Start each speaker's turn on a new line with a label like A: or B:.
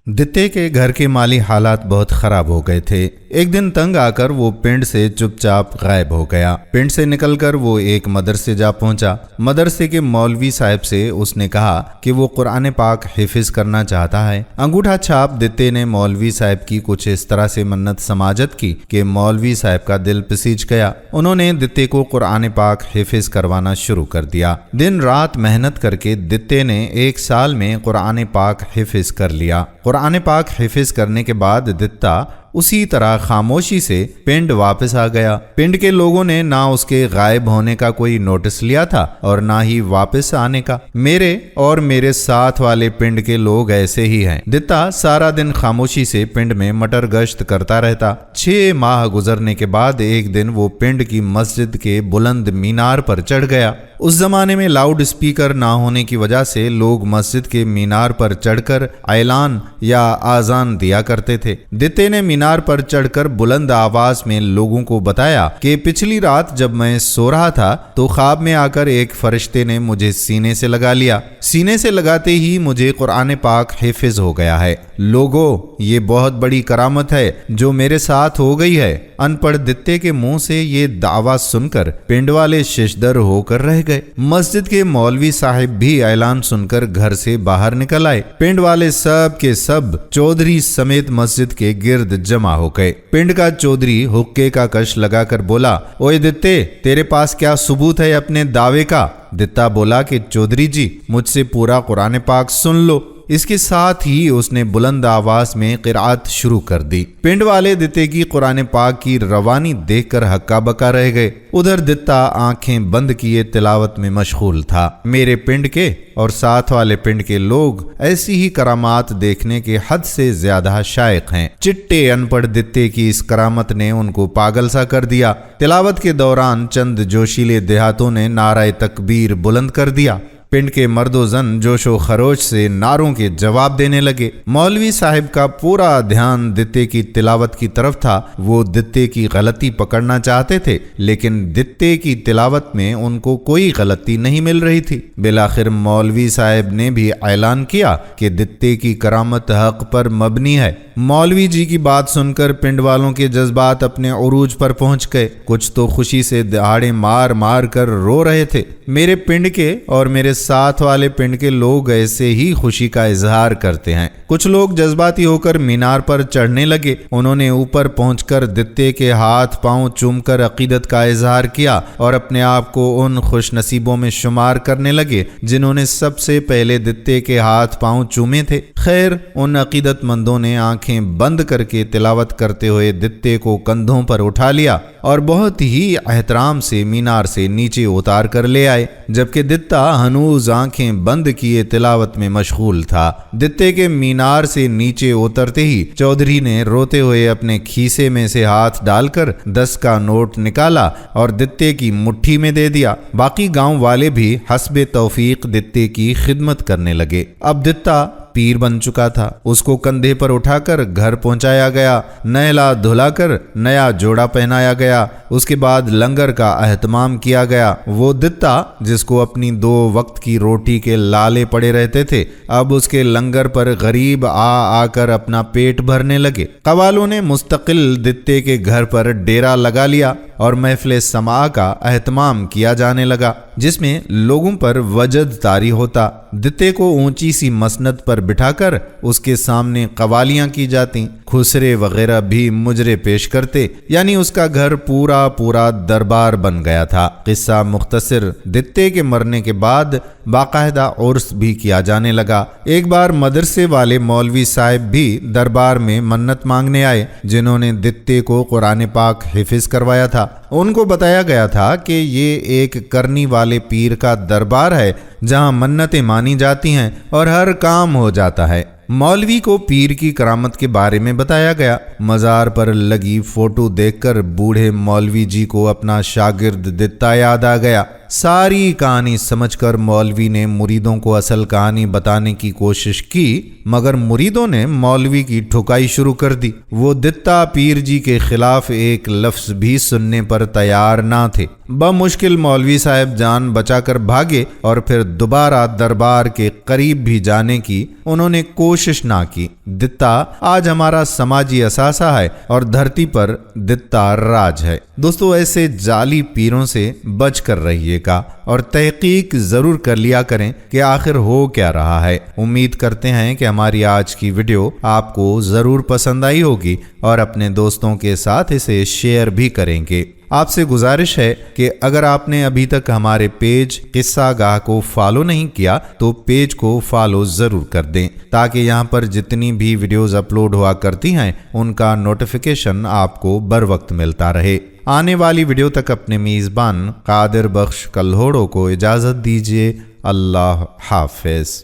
A: दित्ते के घर के माली हालात बहुत खराब हो गए थे। एक दिन तंग आकर वो पिंड से चुपचाप गायब हो गया। पिंड से निकलकर वो एक मदरसे जा पहुंचा। मदरसे के मौलवी साहब से उसने कहा कि वो कुरान पाक हिफिज करना चाहता है। अंगूठा छाप दित्ते ने मौलवी साहब की कुछ इस तरह से मन्नत समाजत की कि मौलवी साहब का दिल पसीज गया। उन्होंने दित्ते को कुरान पाक हिफिज करवाना शुरू कर दिया। दिन रात मेहनत करके दित्ते ने 1 साल में कुरान पाक हिफिज कर लिया। कुरान पाक हिफिज करने के बाद दित्ता उसी तरह खामोशी से पिंड वापस आ गया। पिंड के लोगों ने ना उसके गायब होने का कोई नोटिस लिया था और ना ही वापस आने का। मेरे और मेरे साथ वाले पिंड के लोग ऐसे ही हैं। दित्ता सारा दिन खामोशी से पिंड में मटर गश्त करता रहता। 6 माह गुजरने के बाद एक दिन वो पिंड की मस्जिद के बुलंद मीनार पर चढ़ गया। उस जमाने में लाउड स्पीकर ना होने की वजह से लोग मस्जिद के मीनार पर चढ़कर ऐलान या आजान दिया करते थे। दित्ते ने मीनार पर चढ़कर बुलंद आवाज में लोगों को बताया कि पिछली रात जब मैं सो रहा था तो ख्वाब में आकर एक फरिश्ते ने मुझे सीने से लगा लिया। सीने से लगाते ही मुझे कुरान पाक हिफिज हो गया है। लोगों, ये बहुत बड़ी करामत है जो मेरे साथ हो गई है। अनपढ़ दित्ते के मुंह से ये दावा सुनकर पिंड वाले शिशदर होकर रह गए। मस्जिद के मौलवी साहिब भी ऐलान सुनकर घर से बाहर निकल आए। पिंड वाले सब के सब चौधरी समेत मस्जिद के गिर्द जमा हो गए। पिंड का चौधरी हुक्के का कश लगाकर बोला, ओए दित्ते, तेरे पास क्या सबूत है अपने दावे का? दित्ता बोला कि चौधरी जी, मुझसे पूरा कुरान पाक सुन लो। इसके साथ ही उसने बुलंद आवाज में क़िराअत शुरू कर दी। पिंड वाले दित्ते की कुरान पाक की रवानी देखकर हक्का बक्का रह गए। उधर दित्ता आंखें बंद किए तिलावत में मशगूल था। मेरे पिंड के और साथ वाले पिंड के लोग ऐसी ही करामात देखने के हद से ज्यादा शायक हैं। चिट्टे अनपढ़ दित्ते की इस करामत ने उनको पागल सा कर दिया। तिलावत के दौरान चंद जोशीले देहातों ने नाराए तकबीर बुलंद कर दिया। पिंड के मर्दो जन जोशो खरोश से नारों के जवाब देने लगे। मौलवी साहिब का पूरा ध्यान दित्ते की तिलावत की तरफ था। वो दित्ते की गलती पकड़ना चाहते थे, लेकिन दित्ते की तिलावत में उनको कोई गलती नहीं मिल रही थी। बिलाखिर मौलवी साहिब ने भी ऐलान किया कि दित्ते की करामत हक पर मबनी है। मौलवी जी की बात सुनकर पिंड वालों के जज्बात अपने उरूज पर पहुंच गए। कुछ तो खुशी से दहाड़े मार मार कर रो रहे थे। मेरे पिंड के और मेरे साथ वाले पिंड के लोग ऐसे ही खुशी का इजहार करते हैं। कुछ लोग जज्बाती होकर मीनार पर चढ़ने लगे। उन्होंने ऊपर पहुंचकर दित्ते के हाथ पांव चूमकर अकीदत का इजहार किया और अपने आप को उन खुश नसीबों में शुमार करने लगे जिन्होंने सबसे पहले दित्ते के हाथ पांव चूमे थे। खैर, उन अकीदतमंदों ने आंखें बंद करके तिलावत करते हुए दित्ते को कंधों पर उठा लिया और बहुत ही एहतराम से मीनार से नीचे उतार कर ले आए, जबकि दित्ता हनूज आंखें बंद किए तिलावत में मशगूल था। दित्ते के मीनार से नीचे उतरते ही चौधरी ने रोते हुए अपने खीसे में से हाथ डालकर 10 का नोट निकाला और दित्ते की मुट्ठी में दे दिया। बाकी गांव वाले भी हस्बे तौफीक दित्ते की खिदमत करने लगे। अब दित्ता पीर बन चुका था। उसको कंधे पर उठाकर घर पहुंचाया गया, नहला धुलाकर नया जोड़ा पहनाया गया। उसके बाद लंगर का एहतमाम किया गया। वो दित्ता जिसको अपनी 2 वक्त की रोटी के लाले पड़े रहते थे, अब उसके लंगर पर गरीब आकर अपना पेट भरने लगे। कवालों ने मुस्तकिल दित्ते के घर पर डेरा लगा लिया और महफिल समा का एहतमाम किया जाने लगा, जिसमें लोगों पर वजद तारी होता। दित्ते को ऊंची सी मसनद पर बिठाकर उसके सामने कवालियां की जाती। खुसरे वगैरह भी मुजरे पेश करते, यानी उसका घर पूरा दरबार बन गया था। किस्सा मुख्तसर, दित्ते के मरने के बाद बाकायदा उर्स भी किया जाने लगा। एक बार मदरसे वाले मौलवी साहब भी दरबार में मन्नत मांगने आए, जिन्होंने दित्ते को कुरान पाक हिफिज करवाया था। उनको बताया गया था कि ये एक करनी वाले पीर का दरबार है जहां मन्नतें मानी जाती हैं और हर काम हो जाता है। मौलवी को पीर की करामत के बारे में बताया गया। मज़ार पर लगी फोटो देखकर बूढ़े मौलवी जी को अपना शागिर्द दित्ता याद आ गया। सारी कहानी समझकर मौलवी ने मुरीदों को असल कहानी बताने की कोशिश की, मगर मुरीदों ने मौलवी की ठुकाई शुरू कर दी। वो दित्ता पीर जी के खिलाफ एक लफ्ज भी सुनने पर तैयार ना थे। बमुश्किल मौलवी साहब जान बचाकर भागे और फिर दोबारा दरबार के करीब भी जाने की उन्होंने कोशिश ना की। दित्ता आज हमारा समाजी असासा है और धरती पर दित्ता राज है। दोस्तों, ऐसे जाली पीरों से बच कर रहिएगा और तहकीक जरूर कर लिया करें कि आखिर हो क्या रहा है। उम्मीद करते हैं कि हमारी आज की वीडियो आपको जरूर पसंद आई होगी और अपने दोस्तों के साथ इसे शेयर भी करेंगे। आपसे गुजारिश है कि अगर आपने अभी तक हमारे पेज किस्सा गाह को फॉलो नहीं किया तो पेज को फॉलो जरूर कर दें, ताकि यहाँ पर जितनी भी वीडियोस अपलोड हुआ करती हैं उनका नोटिफिकेशन आपको बर वक्त मिलता रहे। आने वाली वीडियो तक अपने मेज़बान कादिर बख्श कल्होड़ो को इजाज़त दीजिए। अल्लाह हाफिज।